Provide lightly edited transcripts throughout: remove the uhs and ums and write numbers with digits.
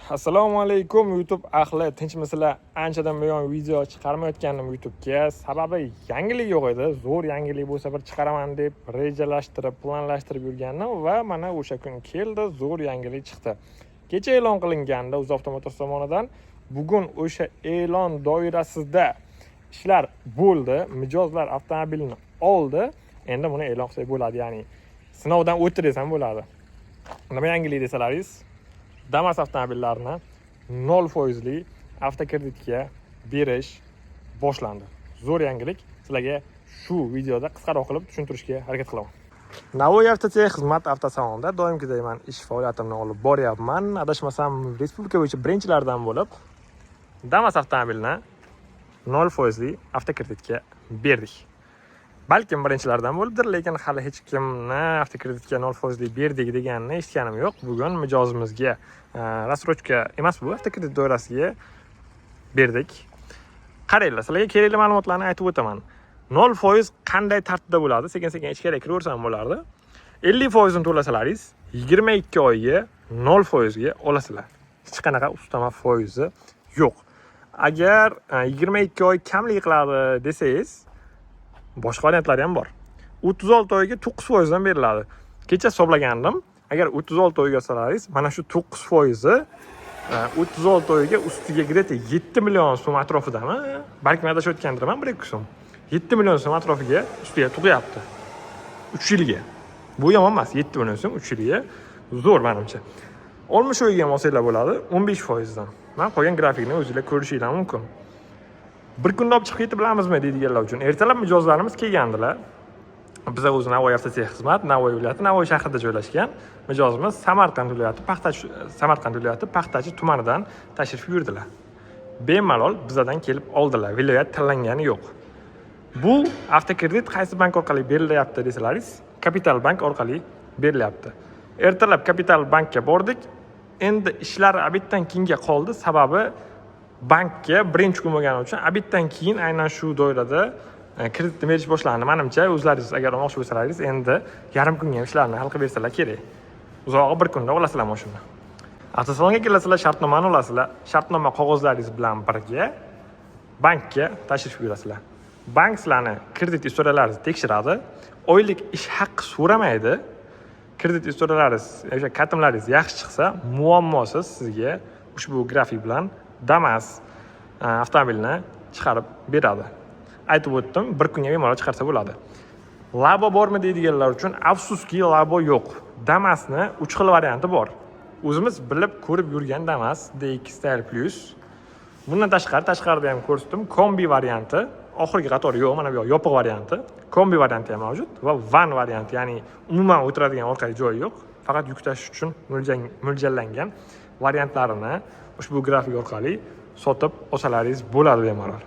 Assalomu alaykum YouTube ahli, tinchmisizlar? Anchadan buyon video chiqarmayotganim YouTube'ga sababi yangilik yo'q edi. Zo'r yangilik bo'lsa bir chiqaraman deb rejalashtirib, planlashtirib yurgandim va mana o'sha kun keldi, zo'r yangilik chiqdi. Kecha e'lon qilinganda UzAuto Motors tomonidan bugun o'sha e'lon doirasida ishlar bo'ldi. Mijozlar avtomobilni oldi. Endi buni e'lon qilsak bo'ladi, ya'ni sinovdan o'tdi desam bo'ladi. Nima yangilik desalaringiz? Damas avtomobillarini 0% avtokreditga berish boshlandi. Zo'r yangilik. Sizlarga shu videoda qisqaroq qilib tushuntirishga harakat qilaman. Navoiy avtotex xizmat avtosalonida doimgidek men ish faoliyatimni olib boryapman. Adashmasam respublika bo'yicha birinchilardan bo'lib Damas avtomobilini 0% avtokreditga berdik. Balkim birinchilardan bo'libdir, lekin hali hech kimni avtokreditga 0% berdik deganini eshitganim yo'q. Bugun mijozimizga rassrochka emas, bu avtokredit doirasiga berdik. Qaranglar, sizlarga kerakli ma'lumotlarni aytib o'taman. 0% qanday tartibda bo'ladi? Sekin-sekin ichkariga kiraversam bo'lardi. 50% ni to'lasalaringiz 22 oyga 0% ga olasizlar. Hech qanaqa ustama foizi yo'q. Agar 22 oy kamlik qiladi desangiz, boshqa variantlari ham bor. 36 oyga 9% dan beriladi. Kecha hisoblagandim. Agar 36 oyga olsangiz, mana shu 9% 36 oyga ustiga greta 7 million so'm atrofidami? Balki adashayotgandirman, 1-2 so'm. 7 million so'm atrofiga ustiga tug'yapti. 3 yilga. Bu yomon emas, 7 million so'm 3 yilga zo'r menimcha. 60 oyga ham olsanglar bo'ladi, 15% dan. Men qo'ygan grafikni o'zingizlar ko'rishinglar mumkin. Bir kunda olib chiqib ketib bilamizmi deydiganlar uchun. Ertalab mijozlarimiz kelgandilar. Biz o'zi Navoiy avtotex xizmat, Navoiy viloyati, Navoiy shahrida joylashgan. Mijozimiz Samarqand viloyati Paxtachi tumanidan tashrif buyurdilar. Bemalol bizdan kelib oldilar. Viloyat tanlangani yo'q. Bu avtokredit qaysi bank orqali berilyapti desalaringiz, Kapital bank orqali berilyapti. Ertalab Kapital bankka bordik. Endi ishlar abitdan keyinga qoldi, sababi bankka birinchi kun bo'lgani uchun abitdan keyin aynan shu doirada kreditni berish boshlandi. Menimcha, o'zlaringiz agar olmoqchi bo'lsalaringiz, endi yarim kunga ishlarni hal qilib bersalar kerak. Uzog'i bir kunda olasizlar mashina. Avtosalonga kelasizlar, shartnomani olasizlar. Shartnoma qog'ozlaringiz bilan birga bankka tashrif buyurasizlar. Bank sizlarni kredit istoriyalaringizni tekshiradi. Oylik ish haqqi so'ramaydi. Kredit istoriyalaringiz, o'sha katimlaringiz yaxshi chiqsa, muammosiz sizga ushbu grafik bilan Damas avtomobilni chiqarib beradi. Aytib o'tdim, bir kunga bemalol chiqarsa bo'ladi. Labo bormi deydiganlar uchun afsuski labo yo'q. Damasni 3 xil varianti bor. O'zimiz bilib ko'rib yurgan Damas DX Style Plus. Bundan tashqarida ham ko'rsatdim, kombi varianti, oxirgi qatori yo'q, mana bu yopiq varianti. Kombi varianti ham mavjud va van varianti, ya'ni umuman o'tiradigan orqa joyi yo'q. Faqat yuk tashish uchun mo'ljallangan variantlarini ushbu grafik orqali sotib olsalaringiz bo'ladi bemalol.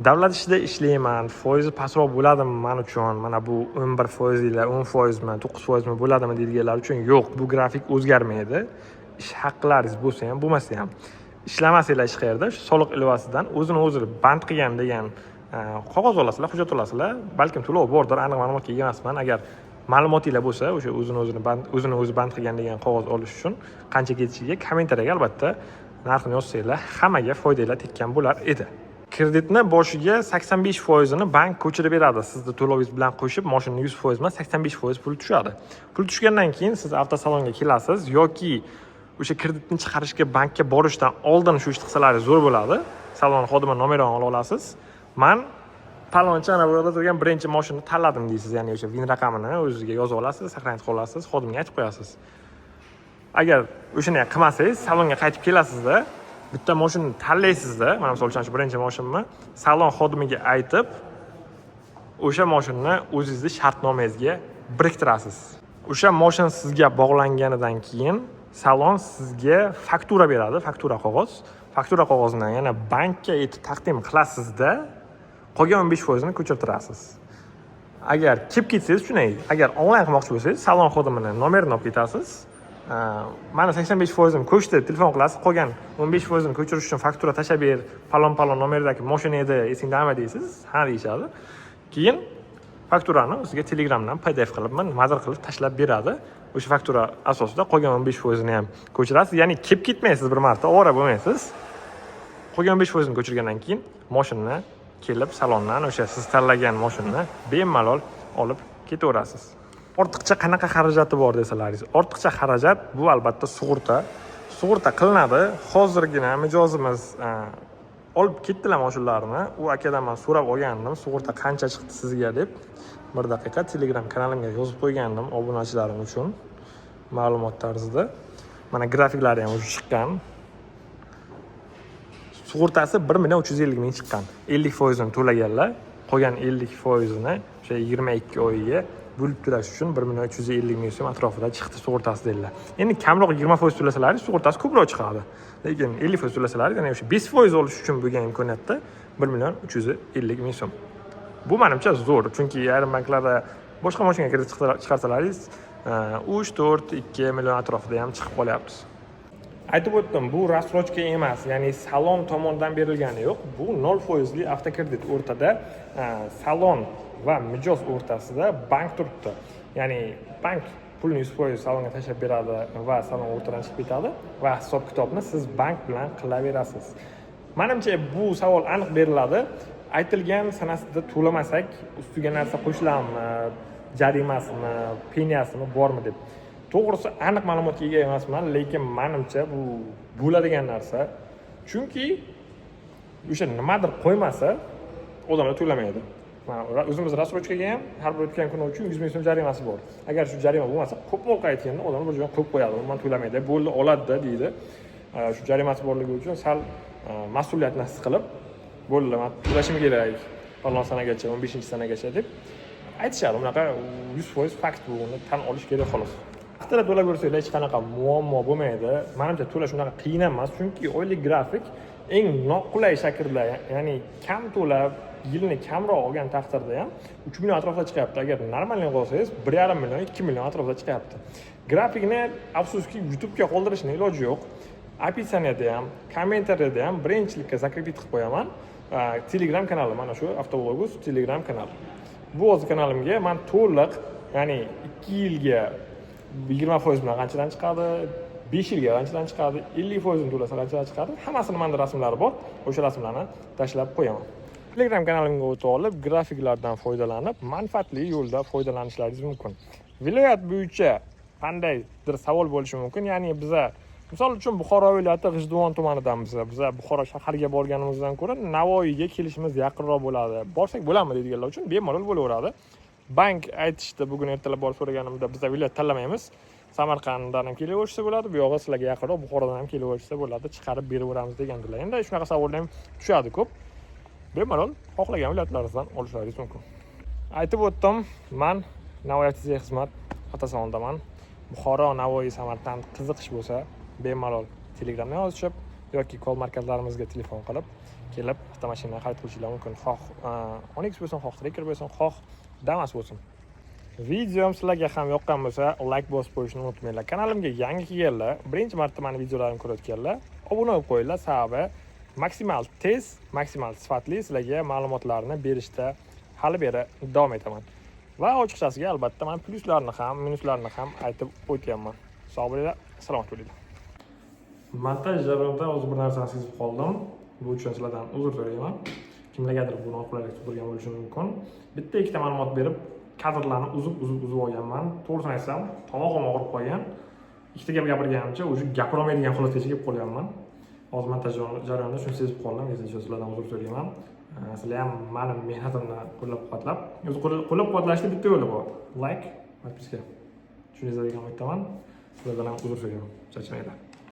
Davlat ishida ishlayman, foizi pastroq bo'ladimi men uchun? Mana bu 11% ila 10% mi, 9% mi bo'ladimi deydiganlar uchun yo'q, bu grafik o'zgarmaydi. Ish haqqlaringiz bo'lsa ham, bo'lmasa ham ishlamasanglar hech qayerda shu soliq ilovasidan o'zini band qilgan degan qog'oz olasizlar, hujjat olasizlar. Balkim to'lov bordir, aniq ma'lumotga ega emasman. Agar ma'lumotinglar bo'lsa, o'sha o'zini band qilgan degan qog'oz olish uchun qancha ketishiga kommentariyaga albatta narxini yozsanglar, hammaga foydanglar tekkan bo'lar edi. Kreditni boshiga 85% ni bank ko'chirib beradi. Sizni to'lovingiz bilan qo'shib, mashinaning 100% emas, 85% pul tushadi. Pul tushgandan keyin siz avtosalonga kelasiz yoki o'sha kreditni chiqarishga bankka borishdan oldin shu ishni qilsalaringiz zo'r bo'ladi. Salon xodimi nomerini ola olasiz. Men paloncha ana burada turgan birinchi mashinani tanladim deysiz, ya'ni o'sha VIN raqamini o'zingizga yozib olasiz, saqlanib qolasiz, xodimga aytib qo'yasiz. Agar o'shani qilmasangiz, salonga qaytib kelasizda, bitta mashinani tanlaysizda, mana misol uchun shu birinchi mashinamni salon xodimiga aytib, o'sha mashinani o'zingizning shartnomangizga biriktirasiz. O'sha mashina sizga bog'langanidan keyin salon sizga faktura beradi, faktura qog'oz. Faktura qog'ozini yana bankka taqdim qilasizda, qolgan 15% ni ko'chirtirasiz. Agar kelib ketsangiz shunday, agar onlayn qilmoqchi bo'lsangiz, salon xodimini nomerini olib ketasiz. Mana 85% ni ko'chdi, telefon qilasiz, qolgan 15% ni ko'chirish uchun faktura tashab ber, palon nomerdagi mashina edi, esingdami deysiz, ha deyishadi. Keyin fakturani sizga Telegramdan PDF qilib, mazr qilib tashlab beradi. O'sha faktura asosida qolgan 15%ni ham ko'chirasiz. Ya'ni kelib ketmaysiz bir marta, ovora bo'lmaysiz. Qolgan 15%ni ko'chirgandan keyin mashinani kelib salondan o'sha siz tanlagan mashinani bemalol olib ketaverasiz. Ortiqcha qanaqa xarajati bor desalaringiz, ortiqcha xarajat bu albatta sug'urta. Sug'urta qilinadi. Hozirgina mijozimiz olib ketdilar mashinalarni. U akadan men so'rab olgandim, sug'urta qancha chiqdi sizga deb. Bir daqiqa Telegram kanalimga yozib qo'ygandim obunachilarim uchun ma'lumot tarzida. Mana grafiklari ham o'sha chiqqan. Sug'urtasi 1.350 ming chiqqan. 50% ni to'laganlar, qolgan 50% ni o'sha 22 oyiga bo'lib to'lash uchun 1.350 ming so'm atrofida chiqdi sug'urtasi dedilar. Endi kamroq 20% to'lasalaringiz sug'urtasi ko'proq chiqadi. Lekin 50% to'lasalaringiz, ya'ni o'sha 5% olish uchun bo'lgan imkoniyatda 1.350 ming so'm. Bu menimcha zo'r, chunki ayrim banklarda boshqa mashinaga kredit chiqarsalaringiz 3-4-2 million atrofida ham chiqib qolyapti. Aytib o'tdim, bu rassrochka emas, ya'ni salon tomonidan berilgani yo'q. Bu 0% avtokredit o'rtada salon va mijoz o'rtasida bank turibdi. Ya'ni bank pulni 100% salonga tashlab beradi va salon o'rtadan chiqib ketadi va hisob kitobni siz bank bilan qilaverasiz. Menimcha bu savol aniq beriladi. Aytilgan sanasida to'lamasak, ustiga narsa qo'shiladimi, jarimasimi, peniyasimi bormi deb. To'g'risi aniq ma'lumotga ega emasman, lekin menimcha bu bo'ladigan narsa. Chunki o'sha nimadir qo'ymasa, odamlar to'lamaydi. O'zimiz rassrochkaga ham har bir o'tgan kun uchun 100 ming so'm jarimasi bor. Agar shu jarima bo'lmasa, ko'p aytganda odamlar bir joyga qo'yib qo'yadi. Men to'lamaydi, bo'ldi, oladi deydi. Shu jarimasi borligi uchun sal mas'uliyatni his qilib, bo'ldi, men to'lashim kerak, falon sanagacha, 15-sanagacha deb aytishadi. Unaqa 100% fakt bo'lganini tan olish kerak xolos. Haftada to'lab ko'rsanglar hech qanaqa muammo bo'lmaydi. Menimcha to'lash unaqa qiyin emas, chunki oylik grafik eng noqulay shaklda, ya'ni kam to'lab, yilni kamroq olgan taqdirda ham 3 million atrofida chiqyapti. Agar normalni olsangiz 1,5 million, 2 million atrofida chiqyapti. Grafikni afsuski YouTube'ga qoldirishning iloji yo'q. Описаниеda ham, kommentariyada ham birinchilikka zakripit qilib qo'yaman. Telegram kanalim mana shu Avtoblogus Telegram kanali. Bu o'z kanalimga men to'liq, ya'ni 2 yilga 20% bilan qanchadan chiqadi, 5 yilga qanchadan chiqadi, 50% ni to'lasa qanchadan chiqadi, hammasini menda rasmlari bor. O'sha rasmlarni tashlab qo'yaman. Telegram kanalimga o'tib olib, grafiklardan foydalanib, manfaatli yo'lda foydalanishlaringiz mumkin. Viloyat bo'yicha qandaydir savol bo'lishi mumkin. Ya'ni biza misol uchun Buxoro viloyati G'ijduvon tumanidamiz. Biza Buxoro shaharga borganimizdan ko'ra Navoiyga kelishimiz yaqinroq bo'ladi. Borsak bo'ladimi deydiganlar uchun bemalol bo'laveradi. Bank aytishdi, bugun ertalab borib so'raganimda biz viloyat tanlamaymiz. Samarqanddan ham kelaversa bo'ladi, bu yoqqa sizlarga yaqinroq Buxorodan ham kelaversa bo'ladi, chiqarib beraveramiz degandilar. Endi shunaqa savollar ham tushadi ko'p. Bemalol xohlagan viloyatlaringizdan olishlaringiz mumkin. Aytib o'tdim, men Navoiy xizmat avtosalonidaman. Buxoro, Navoiy, Samarqand qiziqish bo'lsa, bemalol Telegramdan yozishib yoki kol markazlarimizga telefon qilib kelib avtomashina xarid qilishingiz mumkin. Xoh Onyx bo'lsin, xoh Tracker bo'lsin, xoh Damas bo'lsin. Videom sizlarga ham yoqqan bo'lsa, like bosib qo'yishni unutmanglar. Kanalimga yangi kelganlar, birinchi marta meni videolarimni ko'rayotganlar, obuna bo'lib qo'yinglar. Sababi maksimal tez, maksimal sifatli sizlarga ma'lumotlarni berishda hali beri davom etaman. Va ochiqchasiga albatta men plyuslarini ham, minuslarini ham aytib o'tganman. Sog' bo'linglar, salomat bo'linglar. Montaj jarayonida o'z bir narsani sezib qoldim. Bu uchun sizlardan uzr so'rayman. Kimlargadir bu noqulaylik tug'dirgan bo'lishi mumkin. Bitta ikkita ma'lumot berib, kadrlarni uzib olganman. To'g'risini aytsam, tomog'im og'rib qolgan. Ikkita gap gapirganimcha, o'sha gapirolmaydigan holatga kelib qolganman. Hozir montaj jarayonida shuni sezib qoldim. Sizlardan uzr so'rayman. Sizlar ham meni mehnatimni qo'llab-quvvatlab, o'zi qo'llab-quvvatlashning bitta yo'li bor. Like, podpiska. Shuni izladigan umiddaman. Sizlardan ham uzr so'rayman. Charchamanglar.